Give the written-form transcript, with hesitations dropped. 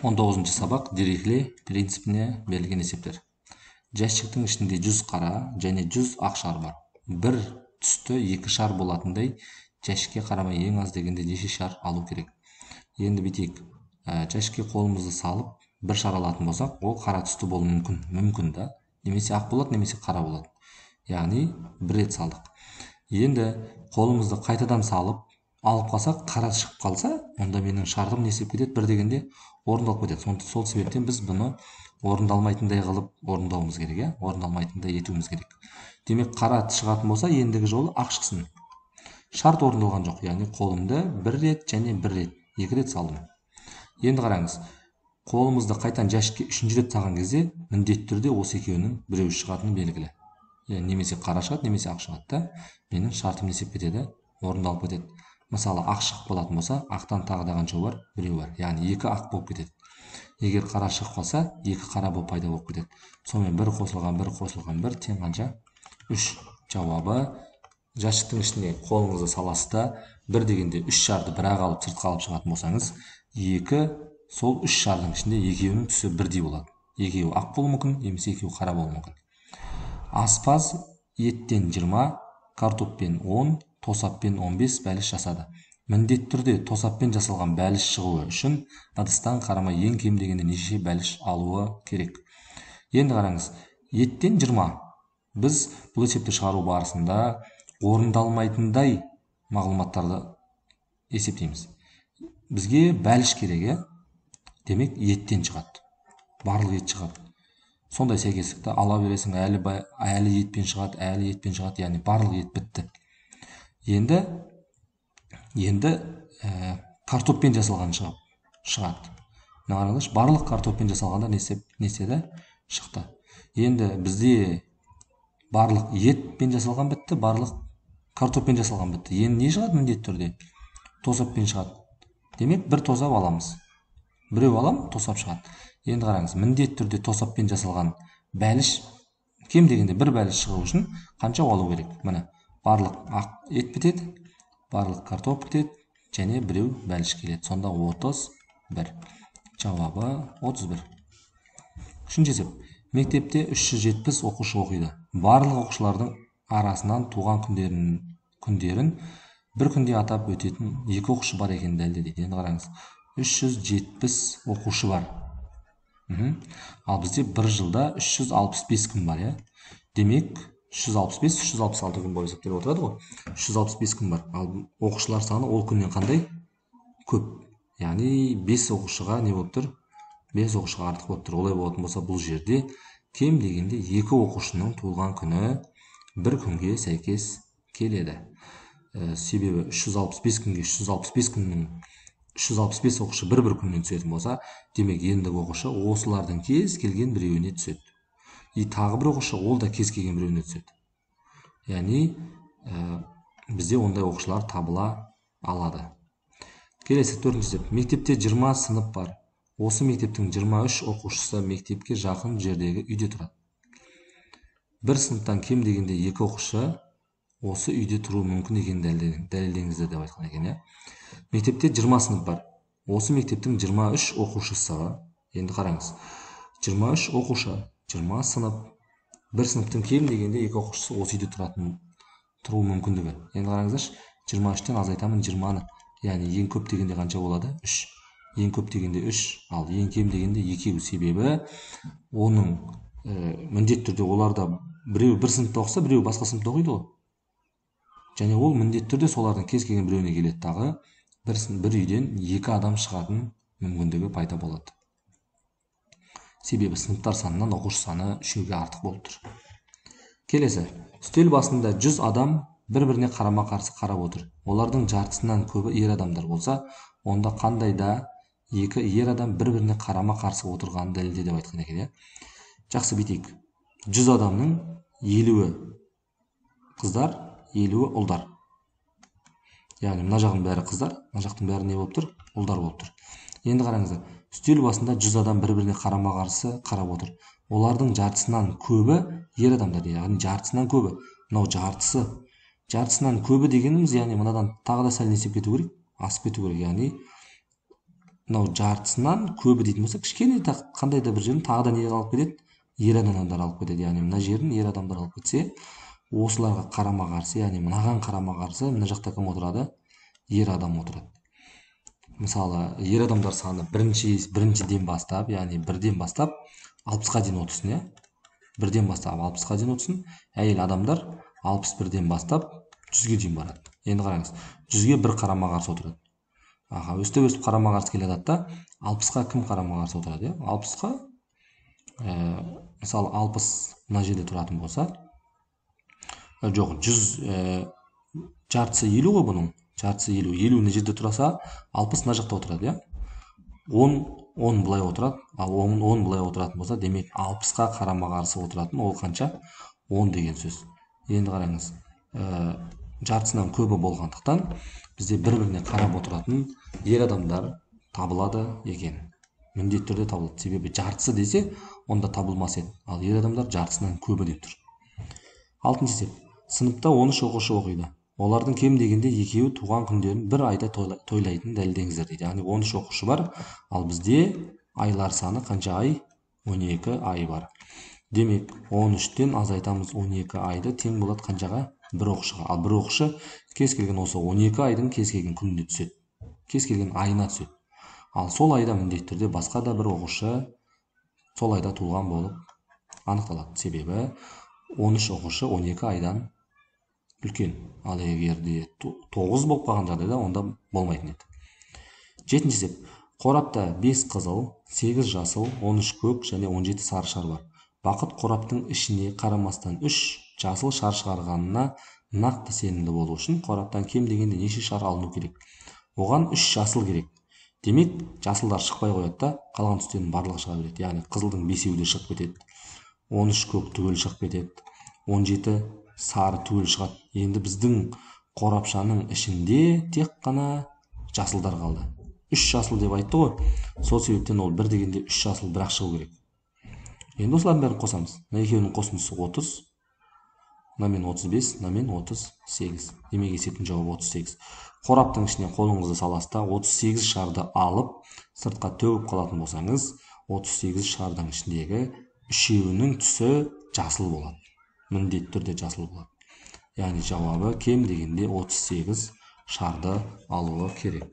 19-шы сабақ Дирихле принципіне берілген есептер. Жәшіктің ішінде 100 қара және 100 ақ шар бар. Бір түсті 2 шар болатындай жәшікке қарамай ең аз дегенде неше шар алу керек. Енді бүйтейік. Жәшікке қолымызды салып, бір шар алатын болсақ, ол қара түсті болуы мүмкін да. Немесе ақ болады, немесе қара болады. Яғни бір рет салдық. Енді қолымызды қайтадан салып, алып қалсақ, қара шығып қалса, онда менің шартым не істеп кетеді? Бір дегенде орындалып кетеді. Сол себептен біз бұны орындалмайтындай қылып орындауымыз керек, орындалмайтындай етуіміз керек. Демек, қара шығатын болса, ендігі жолы ақ шықсын. Шарт орындалған жоқ, яғни қолымды бір рет және бір рет, 2 рет салдым. Енді қараңыз, қолымызды қайтан жәшікке 3-ші рет салған кезде, міндетті түрде осы екеуінің біреуі шығатыны белгілі. Немесе қара шығады, немесе ақ шығады да, менің шартым не істеп кетеді? Орындалып кетеді. Мысалы, ақ шығып болатын болса, ақтан тағы да қанша бар? Біреу бар. Яғни 2 ақ болып кетеді. Егер қара шығып қалса, 2 қара болып пайда болып кетеді. Сонымен 1 қосылған 1 тең қанша? 3. Жауабы, жәшіктің ішіне қолыңызды саласыз да, 1 дегенде 3 шарды бір-ақ алып сыртқа алып шығатын болсаңыз, 2 сол 3 шардың ішінде екеуінің түсі бірдей болады. Екеуі ақ болуы мүмкін, немесе екеуі қара болуы мүмкін. Аспаз еттен 20, картоппен 10, тосаппен 15 бәліш жасады. Міндетті түрде тосаппен жасалған бәліш шығуы үшін ыдыстан қарамай ең кем дегенде неше бәліш алуы керек. Енді қараңыз, еттен 20. Біз бұл есепті шығару барысында орындалмайтындай мағлұматтарды есептейміз. Бізге бәліш керек, демек еттен шығады. Барлық ет шығады. Сондай сәйкестікті ала бересің, әлі етпен шығады, яғни барлық ет бітті. Енді картоппен жасалған шығады. Қараңызшы, барлық картоппен жасалғанда не істеді? Шықты. Енді бізде барлық етпен жасалған бітті, барлық картоппен жасалған бітті. Енді не шығады міндетті түрде? Тосаппен шығады. Демек, бір тосап аламыз. Біреу алам, тосап шығады. Енді қараңыз, міндетті түрде тосаппен жасалған бәліш, кем дегенде бір бәліш шығу үшін қанша алу керек? Міне, барлық ақ ет бітеді, барлық картоп бітеді, және біреу бәліш келеді. Сонда 31. Жауабы 31. Үшінші есеп. Мектепте 370 оқушы оқиды. Барлық оқушылардың арасынан туған күндерін бір күнде атап өтетін 2 оқушы бар екенін дәлелдейді. Енді қараңыз, 370 оқушы бар. Ал бізде бір жылда 365 күн бар, Демек, 365-366 күн болып есептеліп отырады ғой. 365 күн бар. Ал оқушылар саны ол күннен қандай? Көп. Яғни 5 оқушыға не болып тұр? 5 оқушыға артық болып тұр. Олай болатын болса, бұл жерде кем дегенде 2 оқушының туылған күні бір күнге сәйкес келеді. Себебі 365 күнге 365 оқушы бір күннен түсетін болса, демек ендігі оқушы осылардың кез келген біреуіне түседі. Тағы бір оқушы ол да кез келген біреуіне түседі. Яғни бізде ондай оқушылар табыла алады. Келесі 4-ші есеп. Мектепте 20 сынып бар. Осы мектептің 23 оқушысы мектепке жақын жердегі үйде тұрады. Бір сыныптан кем дегенде 2 оқушы осы үйде тұруы мүмкін екенін дәлелдеңіздер деп айтқан екен. Мектепте 20 сынып бар. Осы мектептің 23 оқушысы. Енді қараңыз. 23 оқушы, 20 сынып. Бір сыныптың кем дегенде 2 оқушысы осы үйде тұруы мүмкіндігі. Енді қараңыздаршы, 23-тен азайтамын 20-ны. Яғни ең көп дегенде қанша болады? 3. Ең көп дегенде 3, ал ең кем дегенде 2. Себебі оның міндетті түрде оларда біреу бір сыныпта оқыса, біреу басқа сыныпта оқиды ғой. Және ол міндетті түрде солардың кез келген біреуіне келеді. Тағы бір үйден 2 адам шығатын мүмкіндігі пайда болады. Себебі сыныптар санынан оқушы саны 3-ге артық болып тұр. Келесі, үстел басында 100 адам бір-біріне қарама-қарсы қарап отыр. Олардың жартысынан көбі ер адамдар болса, онда қандай да 2 ер адам бір-біріне қарама-қарсы отырғанын дәлелде деп айтқан екен. Жақсы, бүйтейік. 100 адамның 50-і қыздар, 50-і ұлдар. Яғни мына жағын бәрі қыздар, мына жақтың бәрі не болып тұр? Ұлдар болып тұр. Енді қараңыздар, үстел басында 100 адам бір-біріне қарама-қарсы қарап отыр. Олардың жартысынан көбі ер адамдар, яғни жартысынан көбі. Мынау жартысынан көбі дегеніміз, яғни мынадан тағы да сәл несеп кету керек, асып кету керек. Яғни мынау жартысынан көбі дейтін болса, кішкене қандай да бір жерін тағы да неге алып кетеді, ер адамдар алып кетеді. Яғни мына жерін ер адамдар алып кетсе, осыларға қарама қарсы, яғни мынаған қарама қарсы мына жақта кім отырады, ер адам отырады. Мысалы, ер адамдар саны біріншіден бастап, яғни бірден бастап 60-қа дейін отырсын, иә, бірден бастап 60-қа дейін отырсын. Әйел адамдар 61-ден бастап 100-ге дейін барады. Енді қараңыз, 100-ге бір қарама қарсы отырады. Өстіп қарама қарсы келе жатады да, 60-қа кім қарама қарсы отырады, иә? 60-қа, мысалы 60 мына жерде тұратын болса, жоқ, 100 жартысы 50 ғой бұның, жартысы 50, 50 мына жерде тұраса, 60 мына жақта отырады, иә? 10 былай отырады, ал 10 былай отыратын болса, демек 60-қа қарама қарсы отыратын, ол қанша? 10 деген сөз. Енді қараңыз, жартысынан көбі болғандықтан бізде бір-біріне қарап отыратын ер адамдар табылады екен. Міндетті түрде табылады. Себебі жартысы десе, онда табылмас еді. Ал ер адамдар жартысынан көбі деп тұр. 6-шы есеп. Сыныпта 13 оқушы оқиды. Олардың кем дегенде екеуі туған күндерін бір айда тойлайтынын дәлелдеңіздер дейді. Яғни 13 оқушы бар, ал бізде айлар саны қанша ай? 12 ай бар. Демек, 13-тен азайтамыз 12 айды, тең болады қаншаға? Бір оқушыға. Ал бір оқушы кез келген осы 12 айдың кез келген күніне түседі. Кез келген айына түседі. Ал сол айда міндетті түрде басқа да бір оқушы сол айда туылған болып анықталады. Себебі 13 оқушы 12 айдан үлкен. Ал егер де 9 болып қалған жағдайда онда болмайтын еді. 7-ші есеп. Қорапта 5 қызыл, 8 жасыл, 13 көк және 17 сары шар бар. Бақыт қораптың ішіне қарамастан 3 жасыл шар шығарғанына нақты сенімді болу үшін қораптан кем дегенде неше шар алыну керек? Оған 3 жасыл керек. Демек, жасылдар шықпай қояды да, қалған түстердің барлығы шыға береді. Яғни қызылдың 5-еуі де шығып кетеді. 13 көк түгел шығып кетеді. 17 сары түгел шығады. Енді біздің қорапшаның ішінде тек қана жасылдар қалды. 3 жасыл деп айтты ғой. Сол себептен ол 1 дегенде 3 жасыл бірақ шығу керек. Енді осылардың бәрін қосамыз. Мына екеуінің қосындысы 30, мынамен 35, мынамен 38. Демек есептің жауабы 38. Қораптың ішіне қолыңызды саласыз да 38 шарды алып, сыртқа төгіп қалатын болсаңыз, 38 шардың ішіндегі үшеуінің түсі жасыл болады. Міндетті түрде жасыл болады. Яғни жауабы кем дегенде 38 шарды алуы керек.